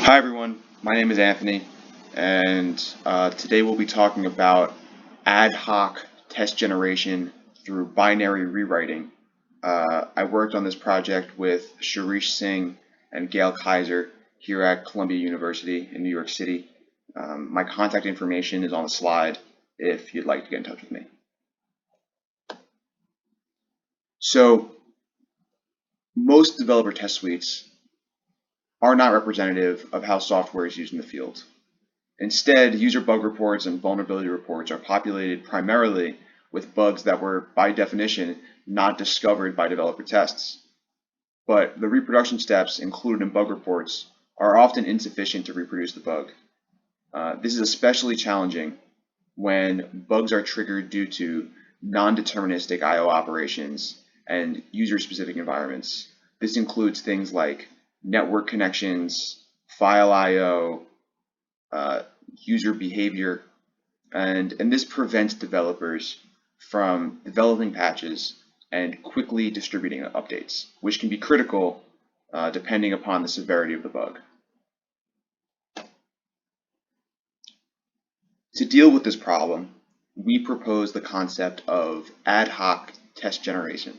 Hi everyone, my name is Anthony, and today we'll be talking about ad hoc test generation through binary rewriting. I worked on this project with Shirish, Singh and Gail Kaiser here at Columbia University in New York City. My contact information is on the slide if you'd like to get in touch with me. So, most developer test suites are not representative of how software is used in the field. Instead, user bug reports and vulnerability reports are populated primarily with bugs that were, by definition, not discovered by developer tests. But the reproduction steps included in bug reports are often insufficient to reproduce the bug. This is especially challenging when bugs are triggered due to non-deterministic I/O operations and user-specific environments. This includes things like network connections, file I/O, user behavior, and this prevents developers from developing patches and quickly distributing updates, which can be critical depending upon the severity of the bug. To deal with this problem, we propose the concept of ad hoc test generation.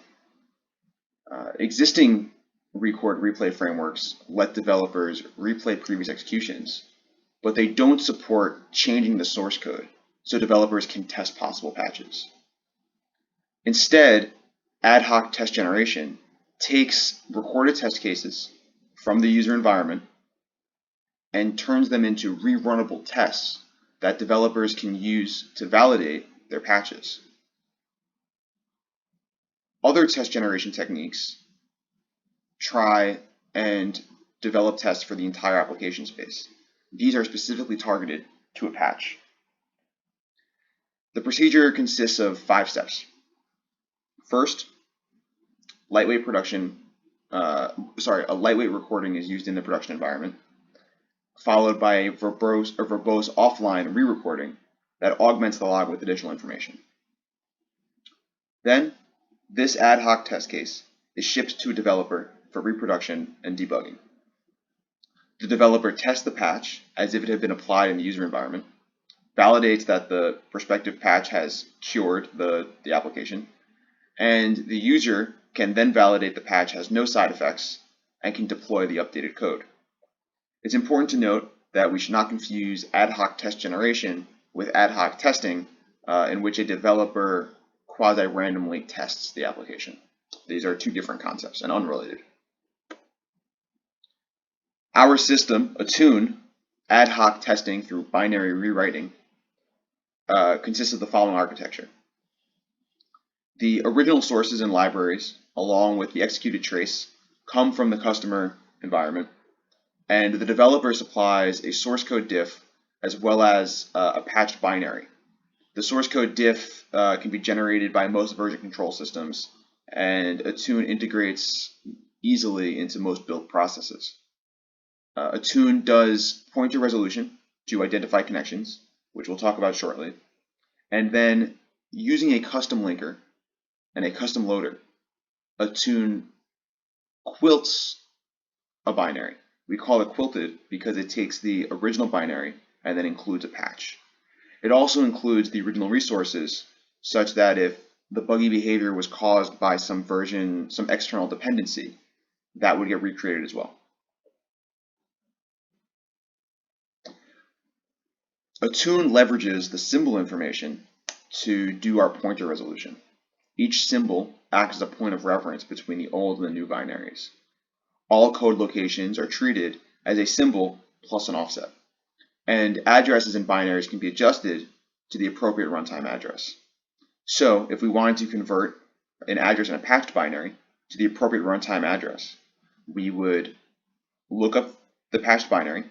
Existing record replay frameworks let developers replay previous executions, but they don't support changing the source code so developers can test possible patches. Instead, ad hoc test generation takes recorded test cases from the user environment and turns them into rerunnable tests that developers can use to validate their patches. Other test generation techniques try and develop tests for the entire application space. These are specifically targeted to a patch. The procedure consists of 5 steps. First, a lightweight recording is used in the production environment, followed by a verbose offline re-recording that augments the log with additional information. Then, this ad hoc test case is shipped to a developer for reproduction and debugging. The developer tests the patch as if it had been applied in the user environment, validates that the prospective patch has cured the application, and the user can then validate the patch has no side effects and can deploy the updated code. It's important to note that we should not confuse ad hoc test generation with ad hoc testing, in which a developer quasi-randomly tests the application. These are 2 different concepts and unrelated. Our system, Attune, ad hoc testing through binary rewriting, consists of the following architecture. The original sources and libraries, along with the executed trace, come from the customer environment, and the developer supplies a source code diff as well as a patched binary. The source code diff can be generated by most version control systems, and Attune integrates easily into most build processes. Attune does pointer resolution to identify connections, which we'll talk about shortly, and then using a custom linker and a custom loader, Attune quilts a binary. We call it quilted because it takes the original binary and then includes a patch. It also includes the original resources, such that if the buggy behavior was caused by some external dependency, that would get recreated as well. Attune leverages the symbol information to do our pointer resolution. Each symbol acts as a point of reference between the old and the new binaries. All code locations are treated as a symbol plus an offset, and addresses in binaries can be adjusted to the appropriate runtime address. So if we wanted to convert an address in a patched binary to the appropriate runtime address, we would look up the patched binary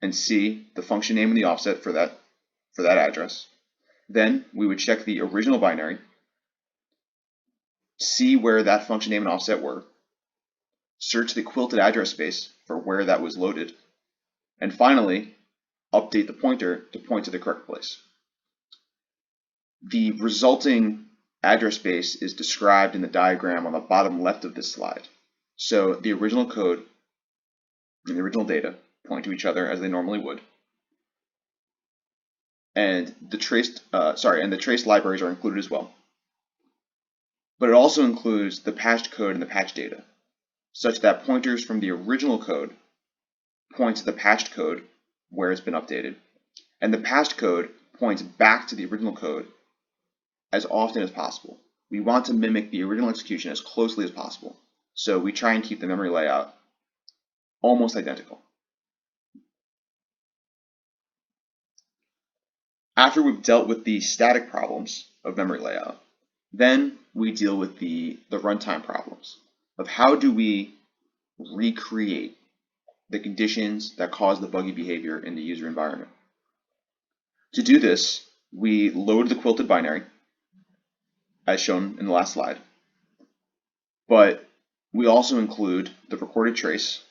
and see the function name and the offset for that address. Then we would check the original binary, see where that function name and offset were, search the quilted address space for where that was loaded, and finally update the pointer to point to the correct place. The resulting address space is described in the diagram on the bottom left of this slide. So the original code and the original data point to each other as they normally would. And the traced libraries are included as well. But it also includes the patched code and the patch data, such that pointers from the original code point to the patched code where it's been updated, and the patched code points back to the original code as often as possible. We want to mimic the original execution as closely as possible, so we try and keep the memory layout almost identical. After we've dealt with the static problems of memory layout, then we deal with the runtime problems of how do we recreate the conditions that cause the buggy behavior in the user environment. To do this, we load the quilted binary, as shown in the last slide, but we also include the recorded trace.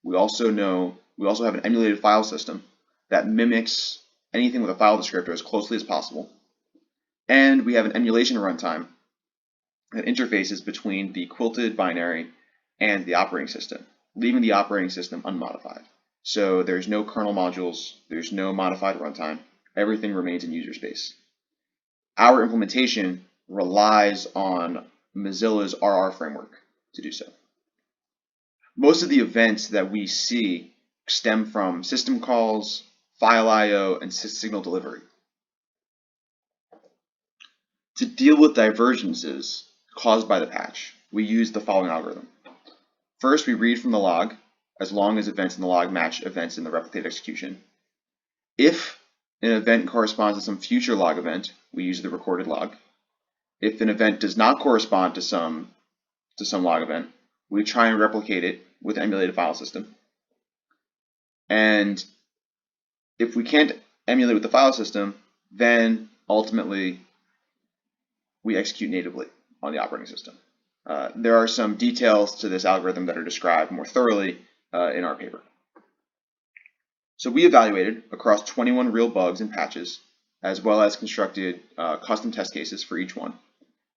We also have an emulated file system that mimics anything with a file descriptor as closely as possible, and we have an emulation runtime that interfaces between the quilted binary and the operating system, leaving the operating system unmodified. So there's no kernel modules, there's no modified runtime, everything remains in user space. Our implementation relies on Mozilla's RR framework to do so. Most of the events that we see stem from system calls, file I/O, and signal delivery. To deal with divergences caused by the patch, we use the following algorithm. First, we read from the log as long as events in the log match events in the replicated execution. If an event corresponds to some future log event, we use the recorded log. If an event does not correspond to some log event, we try and replicate it with an emulated file system. And if we can't emulate with the file system, then ultimately we execute natively on the operating system. There are some details to this algorithm that are described more thoroughly in our paper. So we evaluated across 21 real bugs and patches, as well as constructed custom test cases for each one.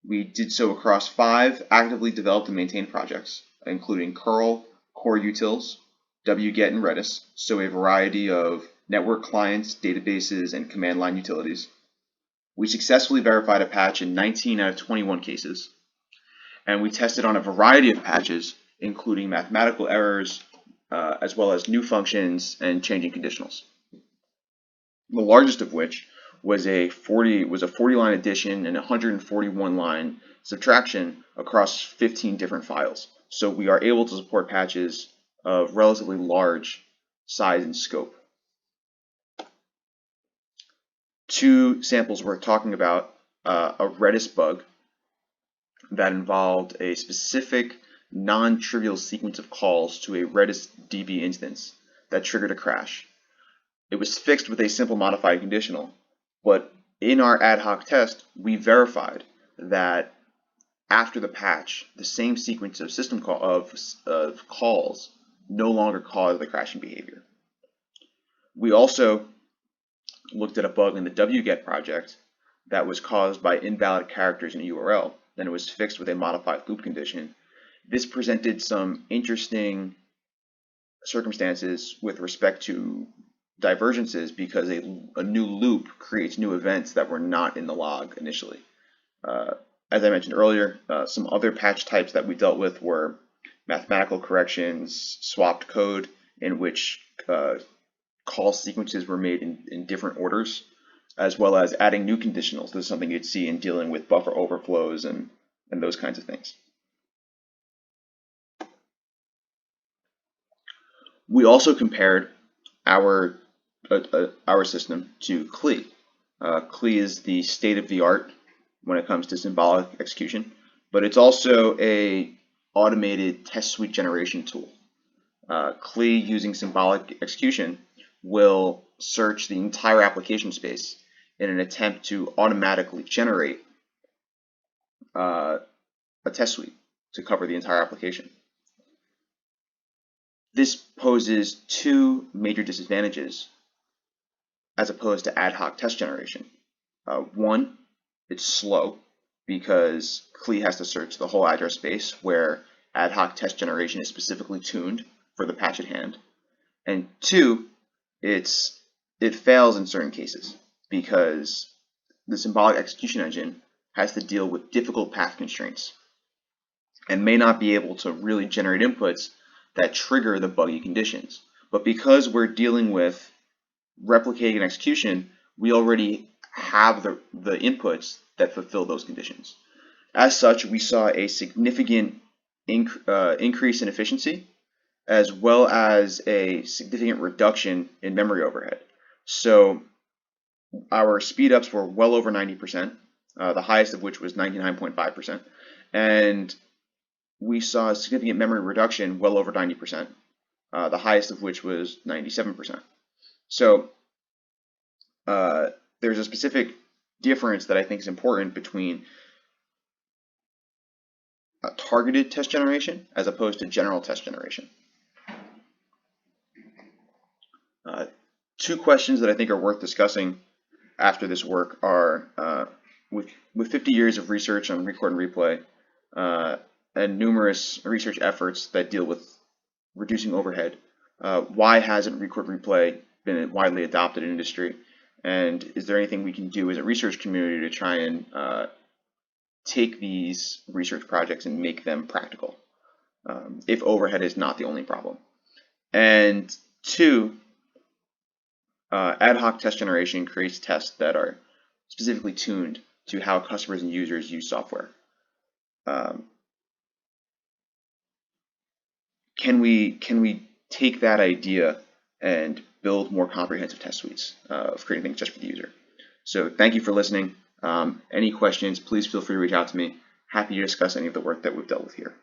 We did so across 5 actively developed and maintained projects, including curl, core utils, wget, and redis, so a variety of network clients, databases, and command line utilities. We successfully verified a patch in 19 out of 21 cases, and we tested on a variety of patches, including mathematical errors, as well as new functions and changing conditionals. The largest of which was a 40-line addition and 141-line subtraction across 15 different files. So we are able to support patches of relatively large size and scope. 2 samples we're talking about, a Redis bug that involved a specific non-trivial sequence of calls to a Redis DB instance that triggered a crash. It was fixed with a simple modified conditional, but in our ad hoc test, we verified that after the patch, the same sequence of system calls no longer caused the crashing behavior. We also looked at a bug in the wget project that was caused by invalid characters in a URL, then it was fixed with a modified loop condition. This presented some interesting circumstances with respect to divergences because a new loop creates new events that were not in the log initially. As I mentioned earlier, some other patch types that we dealt with were mathematical corrections, swapped code, in which call sequences were made in different orders, as well as adding new conditionals. This is something you'd see in dealing with buffer overflows and those kinds of things. We also compared our system to CLI. CLI is the state-of-the-art when it comes to symbolic execution, but it's also a automated test suite generation tool. CLI using symbolic execution will search the entire application space in an attempt to automatically generate a test suite to cover the entire application. This poses 2 major disadvantages as opposed to ad hoc test generation. One, it's slow because CLI has to search the whole address space, where ad hoc test generation is specifically tuned for the patch at hand. And two, it fails in certain cases because the symbolic execution engine has to deal with difficult path constraints and may not be able to really generate inputs that trigger the buggy conditions. But because we're dealing with replicating an execution, we already have the inputs that fulfill those conditions. As such, we saw a significant increase in efficiency, as well as a significant reduction in memory overhead. So our speedups were well over 90%, the highest of which was 99.5%, and we saw a significant memory reduction well over 90%, the highest of which was 97%. So there's a specific difference that I think is important between targeted test generation as opposed to general test generation. Two questions that I think are worth discussing after this work are, with 50 years of research on record and replay and numerous research efforts that deal with reducing overhead, why hasn't record replay been widely adopted in industry? And is there anything we can do as a research community to try and take these research projects and make them practical, if overhead is not the only problem? And two, ad hoc test generation creates tests that are specifically tuned to how customers and users use software. Can we take that idea and build more comprehensive test suites of creating things just for the user? So thank you for listening. Any questions, please feel free to reach out to me. Happy to discuss any of the work that we've dealt with here.